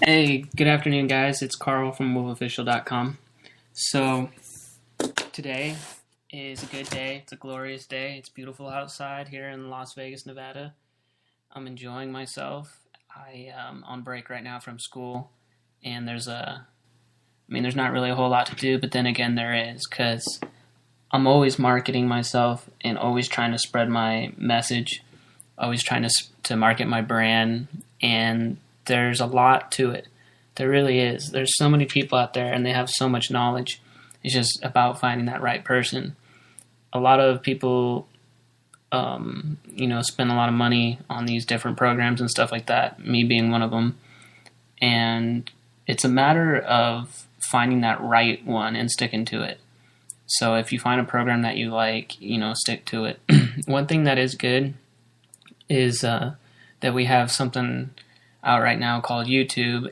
Hey, good afternoon, guys. It's Carl from WOLVOFFICIAL.com. So, today is a good day. It's a glorious day. It's beautiful outside here in Las Vegas, Nevada. I'm enjoying myself. I am on break right now from school, and there's not really a whole lot to do, but then again, there is, because I'm always marketing myself and always trying to spread my message, always trying to market my brand, and there's a lot to it. There really is. There's so many people out there and they have so much knowledge. It's just about finding that right person. A lot of people, spend a lot of money on these different programs and stuff like that, me being one of them. And it's a matter of finding that right one and sticking to it. So if you find a program that you like, stick to it. One thing that is good is that we have something out right now called YouTube.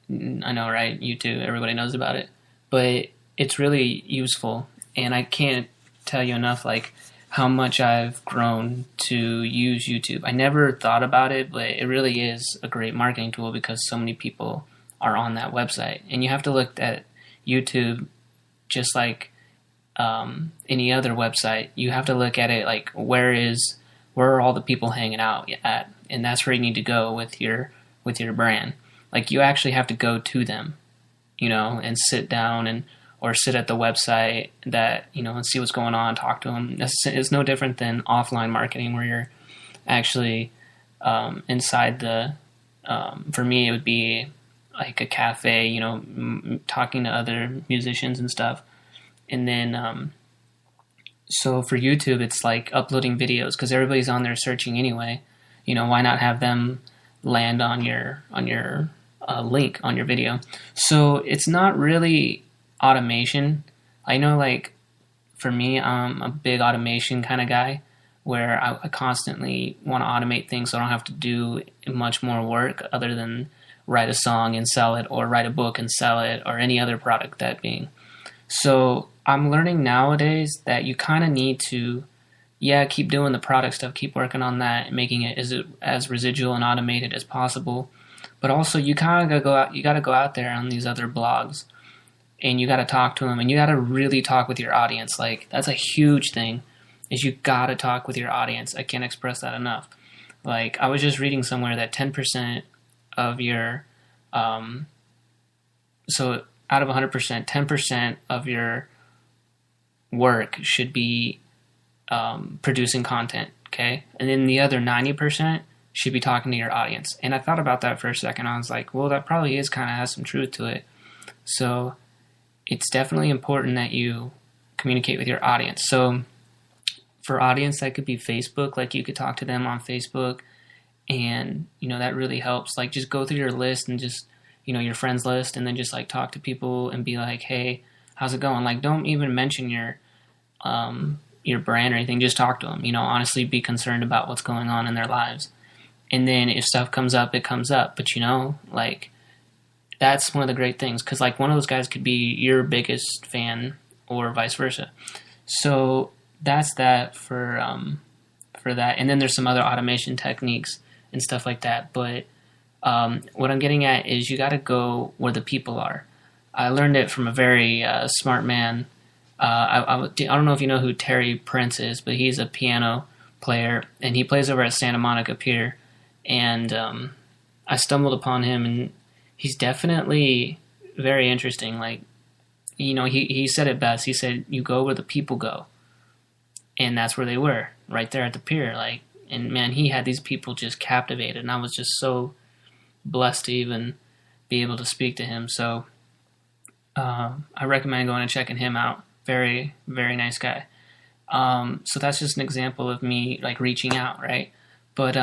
I know, right? YouTube, everybody knows about it. But it's really useful. And I can't tell you enough, how much I've grown to use YouTube. I never thought about it, but it really is a great marketing tool because so many people are on that website. And you have to look at YouTube just like any other website. You have to look at it like where are all the people hanging out at? And that's where you need to go with your brand. Like, you actually have to go to them, and sit down or sit at the website and see what's going on, talk to them. It's no different than offline marketing where you're actually inside for me, it would be like a cafe, talking to other musicians and stuff. And then, so for YouTube, it's like uploading videos because everybody's on there searching anyway. Why not have them land on your link on your video? So it's not really automation. I know, for me, I'm a big automation kind of guy where I constantly want to automate things so I don't have to do much more work other than write a song and sell it, or write a book and sell it, or any other product that being. So I'm learning nowadays that you kind of need to keep doing the product stuff, keep working on that, and making it as residual and automated as possible. But also, you kind of got to go out there on these other blogs, and you got to talk to them, and you got to really talk with your audience. That's a huge thing, is you got to talk with your audience. I can't express that enough. I was just reading somewhere that 10% of your, so out of 100%, 10% of your work should be producing content, okay? And then the other 90% should be talking to your audience. And I thought about that for a second. I was like, well, that probably has some truth to it. So it's definitely important that you communicate with your audience. So for audience, that could be Facebook. You could talk to them on Facebook, and that really helps. Just go through your list and just your friends list, and then just talk to people and be like, hey, how's it going? Don't even mention your brand or anything. Just talk to them. Honestly, be concerned about what's going on in their lives. And then if stuff comes up, it comes up. But that's one of the great things, because one of those guys could be your biggest fan, or vice versa. So that's that for that. And then there's some other automation techniques and stuff like that. But what I'm getting at is you got to go where the people are. I learned it from a very smart man. I don't know if you know who Terry Prince is, but he's a piano player, and he plays over at Santa Monica Pier. And I stumbled upon him, and he's definitely very interesting. He said it best. He said, you go where the people go. And that's where they were, right there at the pier. And man, he had these people just captivated, and I was just so blessed to even be able to speak to him. So I recommend going and checking him out. Very, very nice guy. So that's just an example of me reaching out, right? But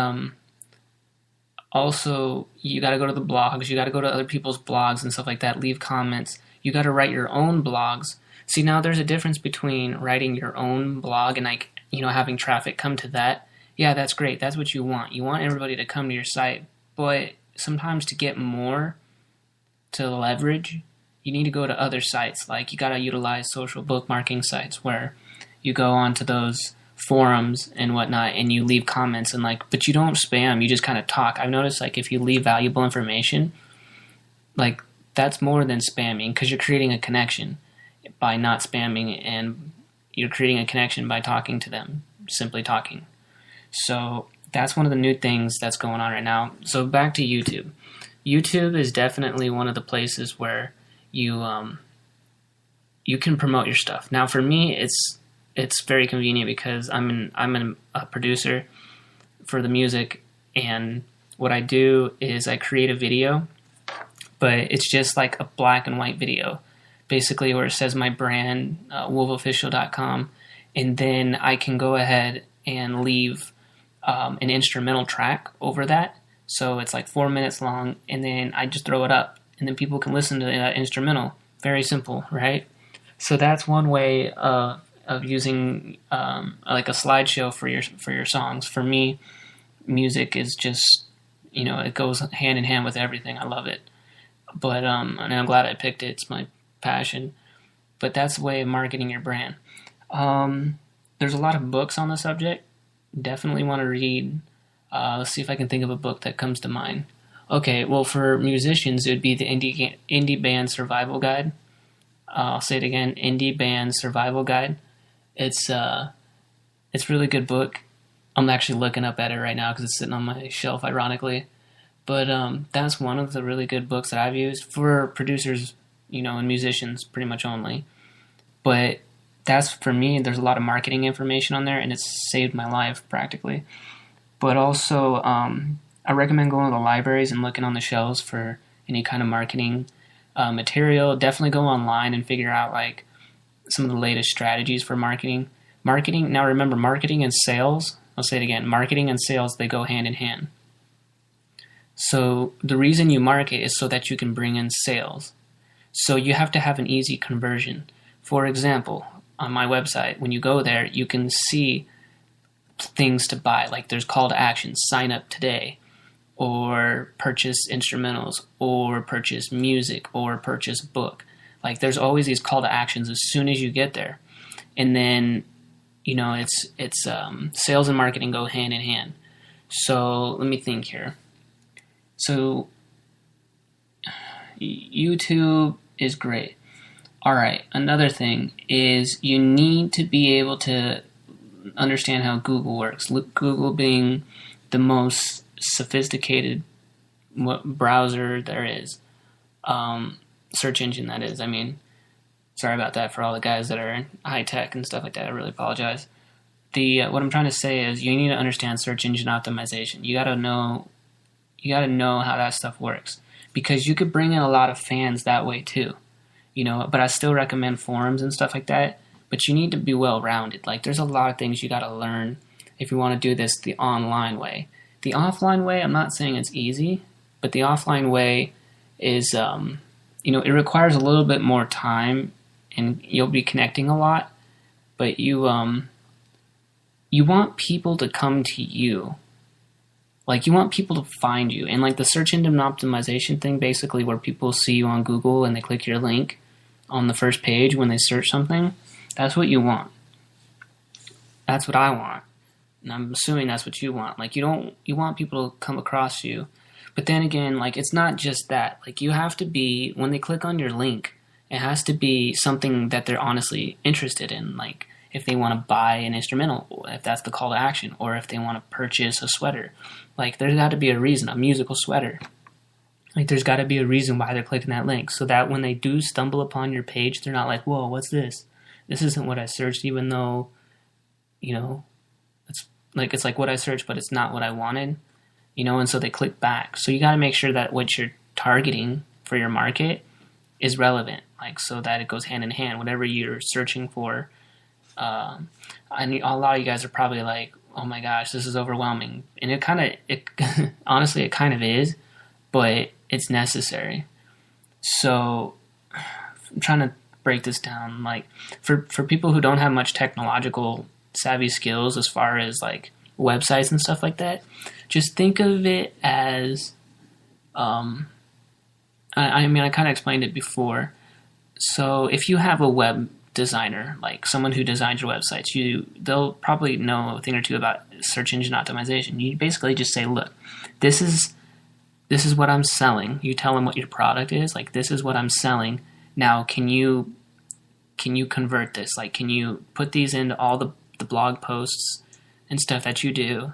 also, you got to go to the blogs. You got to go to other people's blogs and stuff like that. Leave comments. You got to write your own blogs. See, now there's a difference between writing your own blog and having traffic come to that. Yeah, that's great. That's what you want. You want everybody to come to your site. But sometimes to get more to leverage, you need to go to other sites. You got to utilize social bookmarking sites where you go onto those forums and whatnot, and you leave comments and but you don't spam. You just kind of talk. I've noticed if you leave valuable information, like that's more than spamming, because you're creating a connection by not spamming, and you're creating a connection by talking to them, simply talking. So that's one of the new things that's going on right now. So back to YouTube. YouTube is definitely one of the places where you can promote your stuff. Now for me, it's very convenient because I'm a producer for the music, and what I do is I create a video, but it's just like a black and white video, basically, where it says my brand, WOLVOFFICIAL.com, and then I can go ahead and leave an instrumental track over that. So it's like 4 minutes long, and then I just throw it up, and then people can listen to that instrumental. Very simple, right? So that's one way of using like a slideshow for your songs. For me, music is just, it goes hand in hand with everything. I love it. But and I'm glad I picked it. It's my passion. But that's the way of marketing your brand. There's a lot of books on the subject. Definitely want to read. Let's see if I can think of a book that comes to mind. Okay, well, for musicians, it would be the Indie Band Survival Guide. I'll say it again, Indie Band Survival Guide. It's a really good book. I'm actually looking up at it right now because it's sitting on my shelf, ironically. But that's one of the really good books that I've used for producers, and musicians pretty much only. But that's, for me, there's a lot of marketing information on there, and it's saved my life practically. But also, I recommend going to the libraries and looking on the shelves for any kind of marketing material. Definitely go online and figure out like some of the latest strategies for marketing. Now remember, marketing and sales, I'll say it again, marketing and sales, they go hand in hand. So the reason you market is so that you can bring in sales. So you have to have an easy conversion. For example, on my website, when you go there, you can see things to buy. Like there's call to action, sign up today, or purchase instrumentals, or purchase music, or purchase book. Like there's always these call to actions as soon as you get there. And then, it's sales and marketing go hand in hand. So let me think here. So YouTube is great. All right, another thing is you need to be able to understand how Google works. Google being the most sophisticated browser there is, search engine that is. I mean, sorry about that for all the guys that are high tech and stuff like that. I really apologize. What I'm trying to say is you need to understand search engine optimization. You gotta know how that stuff works, because you could bring in a lot of fans that way too. But I still recommend forums and stuff like that. But you need to be well-rounded. Like, there's a lot of things you got to learn if you want to do this the online way. The offline way, I'm not saying it's easy, but the offline way is, it requires a little bit more time, and you'll be connecting a lot. But you want people to come to you. Like, you want people to find you. And, like, the search engine optimization thing, basically, where people see you on Google and they click your link on the first page when they search something, that's what you want. That's what I want. And I'm assuming that's what you want. Like, you want people to come across you. But then again, like, it's not just that. Like, you have to be, when they click on your link, it has to be something that they're honestly interested in. Like, if they want to buy an instrumental, if that's the call to action, or if they want to purchase a sweater. Like, there's got to be a reason, a musical sweater. Like, there's got to be a reason why they're clicking that link, so that when they do stumble upon your page, they're not like, whoa, what's this? This isn't what I searched, even though, it's like what I searched, but it's not what I wanted, and so they click back. So you got to make sure that what you're targeting for your market is relevant, like, so that it goes hand in hand. Whatever you're searching for, a lot of you guys are probably like, oh my gosh, this is overwhelming. And honestly, it kind of is, but it's necessary. So I'm trying to break this down. Like, for people who don't have much technological savvy skills as far as like websites and stuff like that, just think of it as, I kind of explained it before. So if you have a web designer, like someone who designs your websites, they'll probably know a thing or two about search engine optimization. You basically just say, look, this is this is what I'm selling. You tell them what your product is. Like, this is what I'm selling. Now, can you convert this? Like, can you put these into all the blog posts and stuff that you do?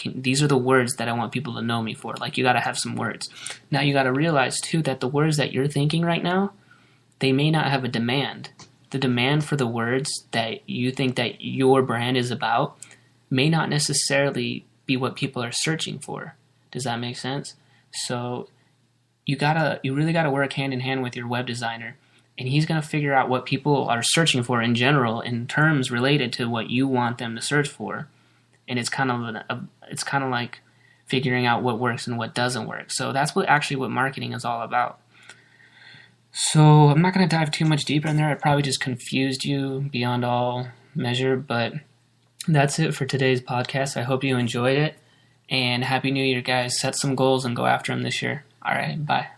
These are the words that I want people to know me for. Like, you got to have some words. Now, you got to realize, too, that the words that you're thinking right now, they may not have a demand. The demand for the words that you think that your brand is about may not necessarily be what people are searching for. Does that make sense? So you really gotta work hand in hand with your web designer, and he's gonna figure out what people are searching for in general in terms related to what you want them to search for. And it's kind of like figuring out what works and what doesn't work. So that's what marketing is all about. So I'm not going to dive too much deeper in there. I probably just confused you beyond all measure, but that's it for today's podcast. I hope you enjoyed it, and Happy New Year, guys. Set some goals and go after them this year. All right, bye.